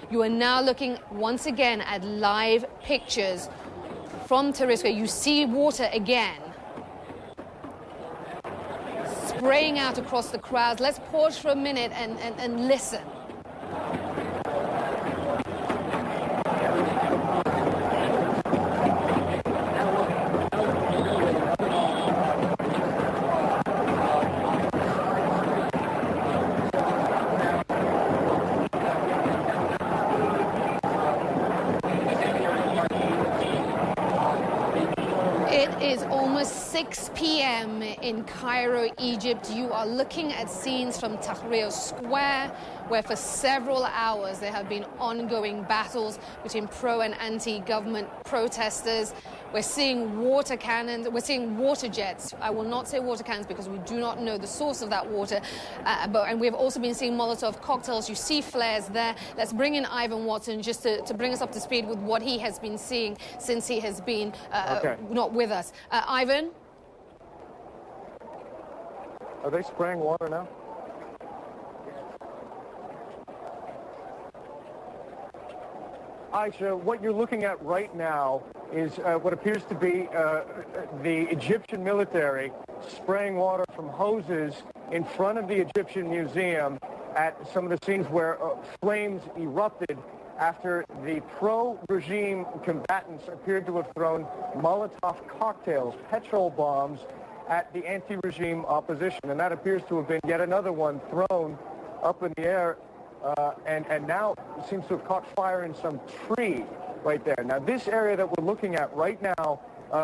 You are now looking once again at live pictures from Tahrir Square. You see water again spraying out across the crowds. Let's pause for a minute and listen. It is almost 6 p.m. in Cairo, Egypt. You are looking at scenes from Tahrir Square, where for several hours there have been ongoing battles between pro and anti-government protesters. We're seeing water cannons, we're seeing water jets. I will not say water cannons because we do not know the source of that water. And we've also been seeing Molotov cocktails. You see flares there. Let's bring in Ivan Watson just to bring us up to speed with what he has been seeing since he has been not with us. Ivan? Are they spraying water now? Aisha, what you're looking at right now is what appears to be the Egyptian military spraying water from hoses in front of the Egyptian Museum at some of the scenes where flames erupted after the pro-regime combatants appeared to have thrown Molotov cocktails, petrol bombs, at the anti-regime opposition. And that appears to have been yet another one thrown up in the air and now seems to have caught fire in some tree right there. Now, this area that we're looking at right now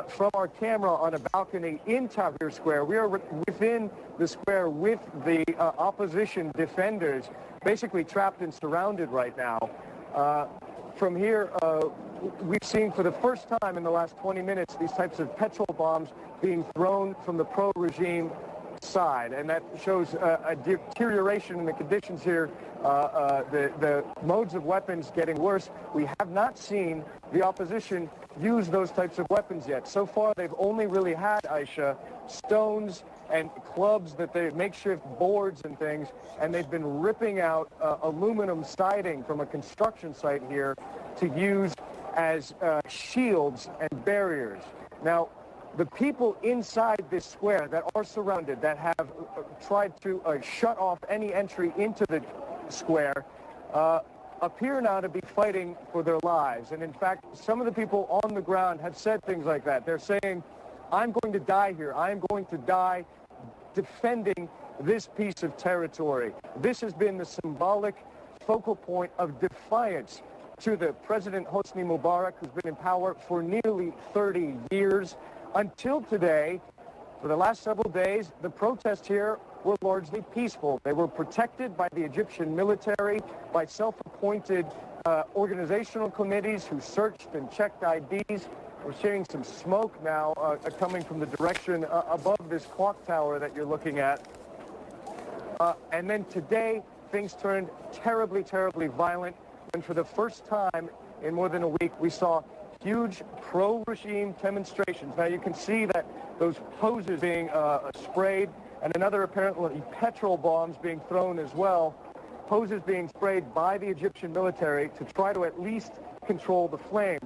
from our camera on a balcony in Tahrir Square, we are within the square with the opposition defenders, basically trapped and surrounded right now. From here, we've seen for the first time in the last 20 minutes these types of petrol bombs being thrown from the pro-regime side, and that shows a deterioration in the conditions here, the modes of weapons getting worse. We have not seen the opposition use those types of weapons yet. So far, they've only really had, Aisha, stones and clubs, that they makeshift boards and things, and they've been ripping out aluminum siding from a construction site here to use as shields and barriers. Now, the people inside this square that are surrounded, that have tried to shut off any entry into the square, appear now to be fighting for their lives. And in fact, some of the people on the ground have said things like that. They're saying, I'm going to die here. I'm going to die defending this piece of territory. This has been the symbolic focal point of defiance to the President Hosni Mubarak, who's been in power for nearly 30 years. Until today, for the last several days, the protests here were largely peaceful. They were protected by the Egyptian military, by self-appointed organizational committees who searched and checked IDs. We're seeing some smoke now coming from the direction above this clock tower that you're looking at. And then today, things turned terribly, terribly violent. And for the first time in more than a week, we saw huge pro-regime demonstrations. Now you can see that those hoses being sprayed, and another apparently petrol bombs being thrown as well. Hoses being sprayed by the Egyptian military to try to at least control the flames.